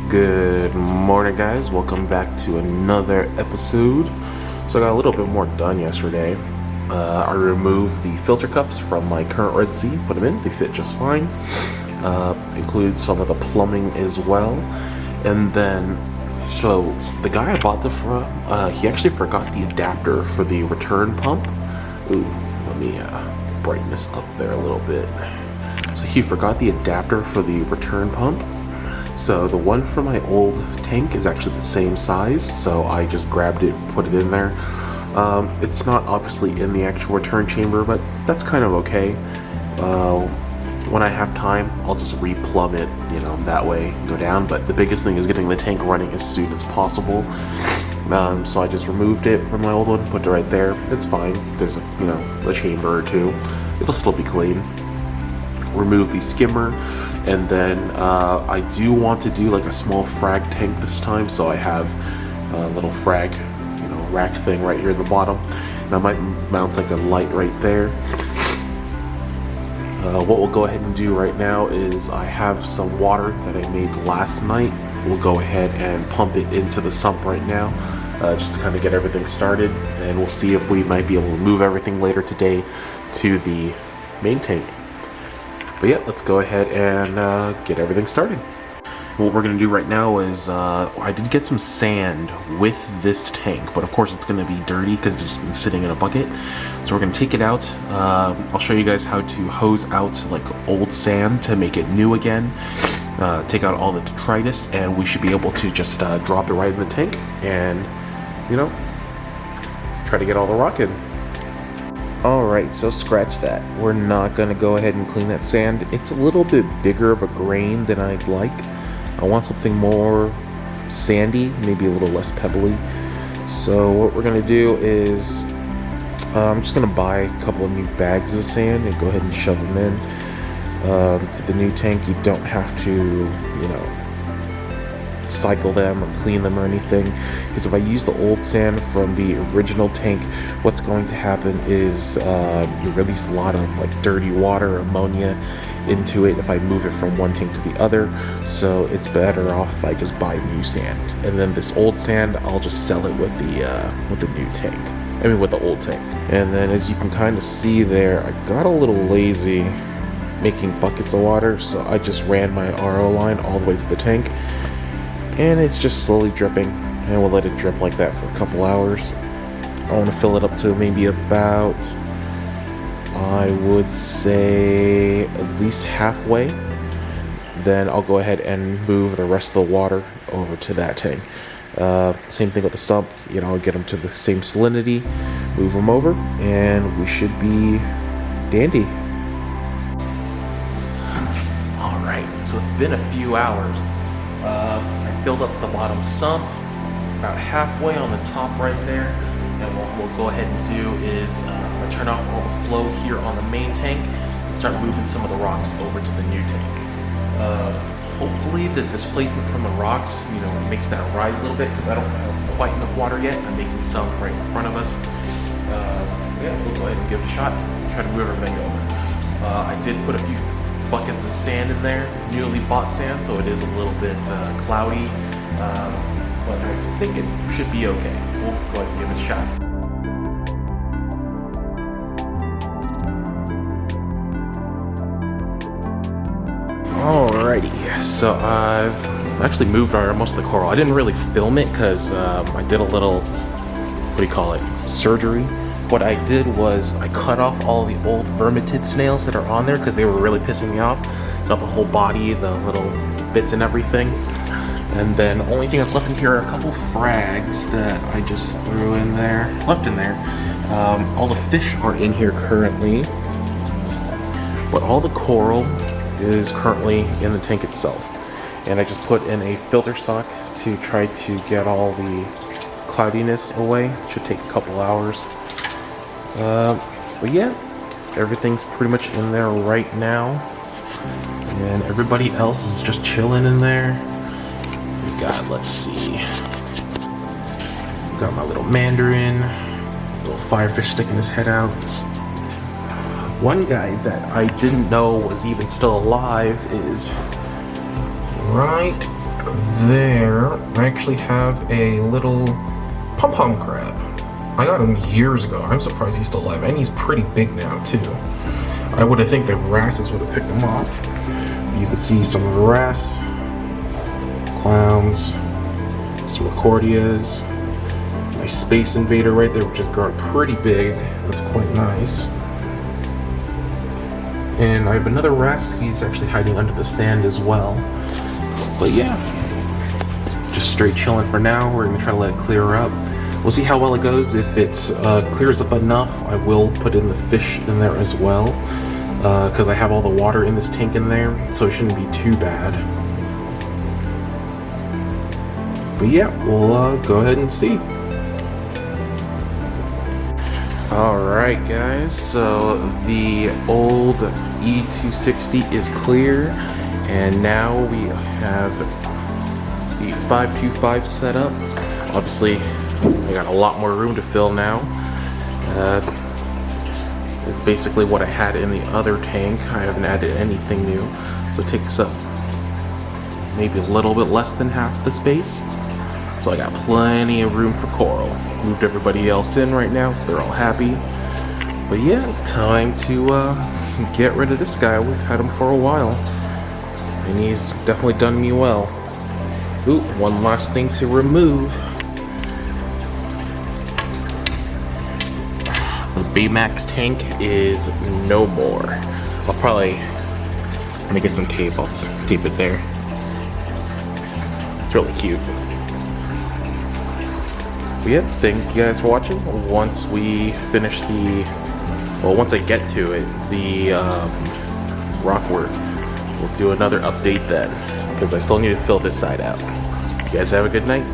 Good morning, guys. Welcome back to another episode. So I got a little bit more done yesterday. I removed the filter cups from my current Red Sea, put them in, they fit just fine. Include some of the plumbing as well. And then, so the guy I bought them from, he actually forgot the adapter for the return pump. Ooh, let me brighten this up there a little bit. So he forgot the adapter for the return pump. So the one from my old tank is actually the same size, so I just grabbed it, put it in there. It's not obviously in the actual return chamber, but that's kind of okay. When I have time, I'll just re-plumb it, you know, that way go down. But the biggest thing is getting the tank running as soon as possible. So I just removed it from my old one, put it right there. It's fine. There's, you know, a chamber or two. It'll still be clean. Remove the skimmer, and then I do want to do like a small frag tank this time, so I have a little frag, you know, rack thing right here in the bottom, and I might mount like a light right there. What we'll go ahead and do right now is I have some water that I made last night. We'll go ahead and pump it into the sump right now, just to kind of get everything started, and we'll see if we might be able to move everything later today to the main tank. But yeah, let's go ahead and get everything started. What we're gonna do right now is, I did get some sand with this tank, but of course it's gonna be dirty because it's just been sitting in a bucket. So we're gonna take it out. I'll show you guys how to hose out like old sand to make it new again. Take out all the detritus, and we should be able to just drop it right in the tank and, you know, try to get all the rock in. Alright, so scratch that. We're not going to go ahead and clean that sand. It's a little bit bigger of a grain than I'd like. I want something more sandy, maybe a little less pebbly. So what we're going to do is, I'm just going to buy a couple of new bags of sand and go ahead and shove them in. To the new tank, you don't have to, you know, cycle them or clean them or anything, because if I use the old sand from the original tank, what's going to happen is you release a lot of like dirty water or ammonia into it if I move it from one tank to the other. So it's better off if I just buy new sand, and then this old sand I'll just sell it with the new tank, I mean with the old tank. And then as you can kind of see there, I got a little lazy making buckets of water, so I just ran my RO line all the way to the tank, and it's just slowly dripping, and we'll let it drip like that for a couple hours. I want to fill it up to maybe about, I would say, at least halfway. Then I'll go ahead and move the rest of the water over to that tank. Same thing with the stump, you know, get them to the same salinity, move them over, and we should be dandy. Alright, so it's been a few hours. I filled up the bottom sump about halfway on the top right there, and what we'll go ahead and do is I'm going to turn off all the flow here on the main tank and start moving some of the rocks over to the new tank. Hopefully the displacement from the rocks, you know, makes that rise a little bit, because I don't have quite enough water yet. I'm making some right in front of us. Yeah, we'll go ahead and give it a shot, try to move everything over. I did put a few buckets of sand in there, newly bought sand, so it is a little bit cloudy, but I think it should be okay. We'll go ahead and give it a shot. Alrighty, so I've actually moved most of the coral. I didn't really film it because I did a little, what do you call it, surgery. What I did was I cut off all the old vermitid snails that are on there because they were really pissing me off. Got the whole body, the little bits and everything. And then the only thing that's left in here are a couple frags that I just threw in there, left in there. All the fish are in here currently, but all the coral is currently in the tank itself. And I just put in a filter sock to try to get all the cloudiness away. Should take a couple hours. But yeah, everything's pretty much in there right now, and everybody else is just chilling in there. We got, let's see, got my little mandarin, little firefish sticking his head out. One guy that I didn't know was even still alive is right there, I actually have a little pom-pom crab. I got him years ago. I'm surprised he's still alive, and he's pretty big now too. I would have think the wrasses would have picked him off. You could see some of the wrasse, clowns, some recordias, my space invader right there, which has grown pretty big. That's quite nice. And I have another wrasse. He's actually hiding under the sand as well. But yeah, just straight chilling for now. We're gonna try to let it clear up. We'll see how well it goes. If it clears up enough, I will put in the fish in there as well, because I have all the water in this tank in there, so it shouldn't be too bad. But yeah, we'll go ahead and see. Alright guys, so the old E260 is clear, and now we have the 525 set up. Obviously, I got a lot more room to fill now. It's basically what I had in the other tank. I haven't added anything new, so it takes up maybe a little bit less than half the space. So I got plenty of room for coral. Moved everybody else in right now, so they're all happy. But yeah, time to get rid of this guy. We've had him for a while, and he's definitely done me well. Ooh, one last thing to remove. The Baymax tank is no more. I'm gonna get some tape. I'll just tape it there. It's really cute. But yeah, thank you guys for watching. Once we finish once I get to it, the rock work, we'll do another update then, because I still need to fill this side out. You guys have a good night.